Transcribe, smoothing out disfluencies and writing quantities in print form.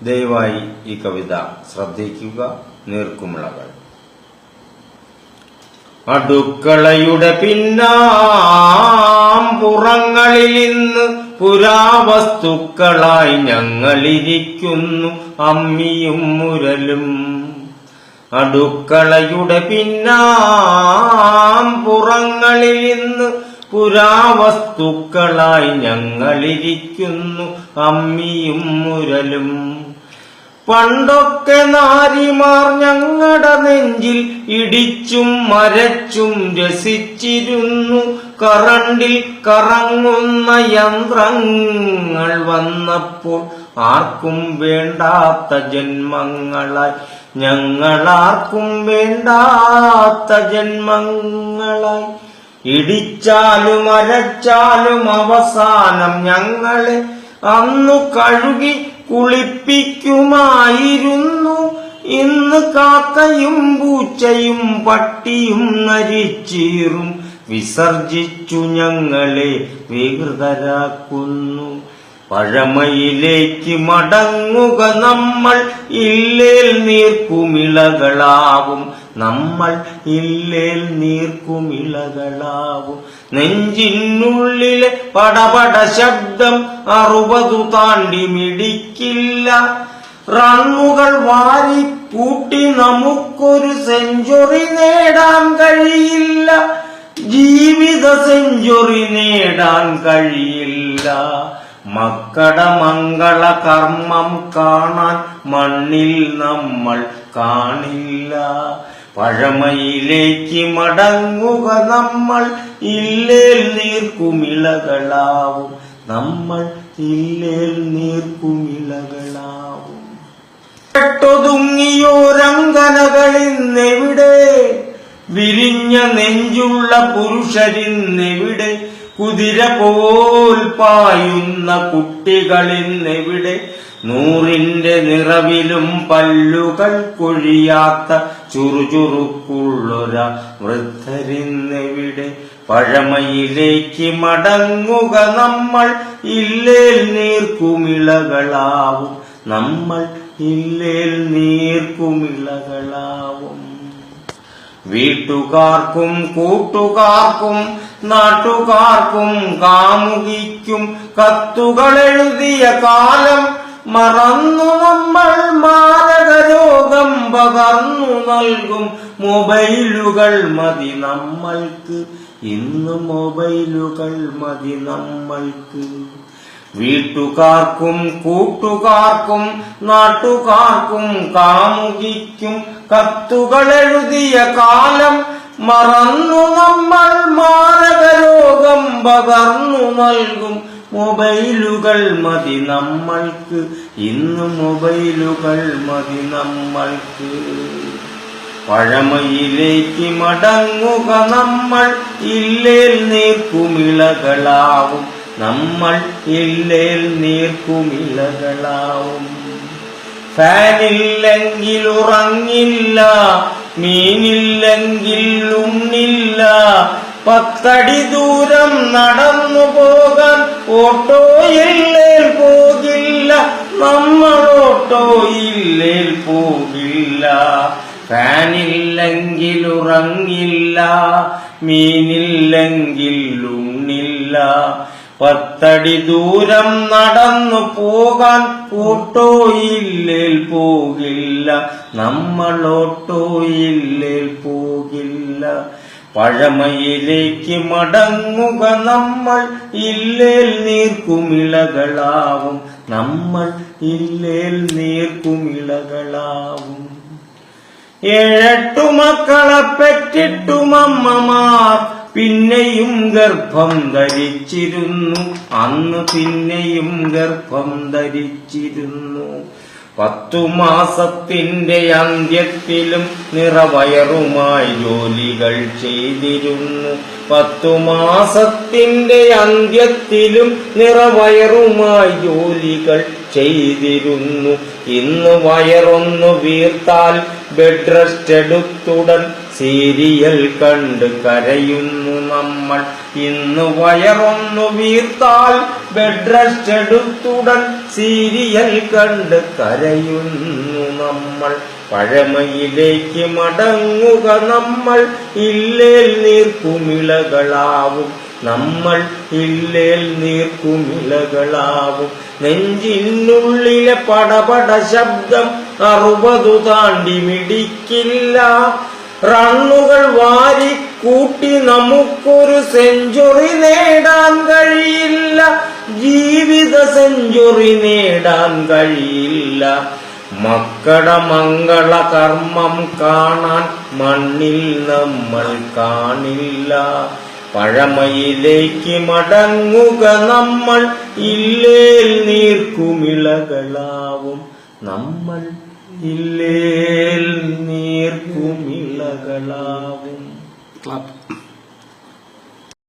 ദയവായി ഈ കവിത ശ്രദ്ധിക്കുക. നീർക്കുമിളകൾ. അടുക്കളയുടെ പിന്നാമ്പുറങ്ങളിൽ ഇന്ന് പുരാവസ്തുക്കളായി ഞങ്ങളിരിക്കുന്നു അമ്മിയും മുരലും. അടുക്കളയുടെ പിന്നാമ്പുറങ്ങളിൽ ഇന്ന് പുരാവസ്തുക്കളായി ഞങ്ങളിരിക്കുന്നു അമ്മിയും മുരലും. പണ്ടൊക്കെ നാരിമാർ ഞങ്ങളുടെ നെഞ്ചിൽ ഇടിച്ചും മരച്ചും രസിച്ചിരുന്നു. കറണ്ടിൽ കറങ്ങുന്ന യന്ത്രങ്ങൾ വന്നപ്പോൾ ആർക്കും വേണ്ടാത്ത ജന്മങ്ങളായി ഞങ്ങളാർക്കും വേണ്ടാത്ത ജന്മങ്ങളായി. ഇടിച്ചാലും അരച്ചാലും അവസാനം ഞങ്ങളെ അന്നു കഴുകി കുളിപ്പിക്കുമായിരുന്നു. ഇന്ന് കാക്കയും പൂച്ചയും പട്ടിയും നരിച്ചീറും വിസർജിച്ചു ഞങ്ങളെ വികൃതരാക്കുന്നു. പഴമയിലേക്ക് മടങ്ങുക നമ്മൾ, ഇല്ലേൽ നീർക്കുമിളകളാവും നമ്മൾ, ഇല്ലേൽ നീർക്കുമിളകളാവും. നെഞ്ചിനുള്ളിലെ പടപട ശബ്ദം 60 താണ്ടി മിടിക്കില്ല. റണ്ണുകൾ വാരി കൂട്ടി നമുക്കൊരു സെഞ്ചുറി നേടാൻ കഴിയില്ല. ജീവിത സെഞ്ചുറി നേടാൻ കഴിയില്ല. മക്കട മംഗള കർമ്മം കാണാൻ മണ്ണിൽ നമ്മൾ കാണില്ല. പഴമയിലേക്ക് മടങ്ങുക നമ്മൾ, ഇല്ലേൽ നീർക്കുമിളകളാവും നമ്മൾ, ഇല്ലേൽ നീർക്കുമിളകളാവും. പെട്ടൊതുങ്ങിയോരങ്കനകളിന്നെവിടെ? വിരിഞ്ഞ നെഞ്ചുള്ള പുരുഷരിന്നെവിടെ? കുതിര പോൽ പായുന്ന കുട്ടികളിന്നെവിടെ? 100ന്റെ നിറവിലും പല്ലുകൾ കൊഴിയാത്ത ചുറുചുറുക്കുള്ളൊര വൃദ്ധരിന്നെവിടെ? പഴമയിലേക്ക് മടങ്ങുക നമ്മൾ, ഇല്ലേൽ നീർക്കുമിളകളാവും നമ്മൾ, ഇല്ലേൽ നീർക്കുമിളകളാവും. വീട്ടുകാർക്കും കൂട്ടുകാർക്കും നാട്ടുകാർക്കും കാമുകിക്കും കത്തുകളെഴുതിയ കാലം മറന്നു നമ്മൾ. മാരകരോഗം പകർന്നു നൽകും മൊബൈലുകൾ മതി നമ്മൾക്ക്, ഇന്ന് മൊബൈലുകൾ മതി നമ്മൾക്ക്. വീട്ടുകാർക്കും കൂട്ടുകാർക്കും നാട്ടുകാർക്കും കാമുകിക്കും കത്തുകളെഴുതിയ കാലം മറന്നു നമ്മൾ. മാരകരോഗം പകർന്നു നൽകും മൊബൈലുകൾ മതി നമ്മൾക്ക്, ഇന്ന് മൊബൈലുകൾ മതി നമ്മൾക്ക്. പഴമയിലേക്ക് മടങ്ങുക നമ്മൾ, ഇല്ലേൽ നീർക്കുമിളകളാവും നമ്മൾ, ഇല്ലേൽ നീർക്കുമിളകളാവും. ഫാനില്ലെങ്കിൽ ഉറങ്ങില്ല, മീനില്ലെങ്കിൽ ഉണ്ണില്ല. 10 അടി ദൂരം നടന്നു പോകാൻ ഓട്ടോയില്ലേൽ പോകില്ല നമ്മൾ, ഓട്ടോയില്ലേൽ പോകില്ല. ഫാനില്ലെങ്കിൽ ഉറങ്ങില്ല, മീനില്ലെങ്കിൽ ഉണ്ണില്ല. 10 അടി ദൂരം നടന്നു പോകാൻ ഓട്ടോയില്ലേൽ പോകില്ല നമ്മൾ, ഓട്ടോയില്ലേൽ പോകില്ല. പഴമയിലേക്ക് മടങ്ങുക നമ്മൾ, ഇല്ലേൽ നീർക്കുമിളകളാവും നമ്മൾ, ഇല്ലേൽ നീർക്കുമിളകളാവും. 7-8 മക്കളെ പെറ്റിട്ടും അമ്മമാർ പിന്നെയും ഗർഭം ധരിച്ചിരുന്നു. അന്ന് പിന്നെയും ഗർഭം ധരിച്ചിരുന്നു. 10 മാസത്തിന്റെ അന്ത്യത്തിലും നിറവയറുമായി ജോലികൾ ചെയ്തിരുന്നു. 10 മാസത്തിന്റെ അന്ത്യത്തിലും നിറവയറുമായി ജോലികൾ ചെയ്തിരുന്നു. ഇന്ന് വയറൊന്നു വീർത്താൽ ബെഡ് റെസ്റ്റ് എടുത്തുടൻ സീരിയൽ കണ്ട് കരയുന്നു നമ്മൾ. ഇന്ന് വയറൊന്നു വീർത്താൽ ബെഡ് റെസ്റ്റ് എടുത്തുടൻ സീരിയൽ കണ്ട് കരയുന്നു നമ്മൾ. പഴമയിലേക്ക് മടങ്ങുക നമ്മൾ, ഇല്ലേൽ നീർക്കുമിളകളാവും നമ്മൾ, ഇല്ലേൽ നീർക്കുമിളകളാവും. നെഞ്ചിനുള്ളിലെ പടപട ശബ്ദം 60 താണ്ടി മിടിക്കില്ല. റണ്ണുകൾ വാരി കൂട്ടി നമുക്കൊരു സെഞ്ചുറി നേടാൻ കഴിയില്ല. ജീവിത സെഞ്ചുറി നേടാൻ കഴിയില്ല. മക്കളുടെ മംഗള കർമ്മം കാണാൻ മണ്ണിൽ നമ്മൾ കാണില്ല. പഴമയിലേക്ക് മടങ്ങുക നമ്മൾ, ഇല്ലേൽ നീർക്കുമിളകളാവും നമ്മൾ, ഇല്ലേൽ നീർക്കുമിളകളാവും.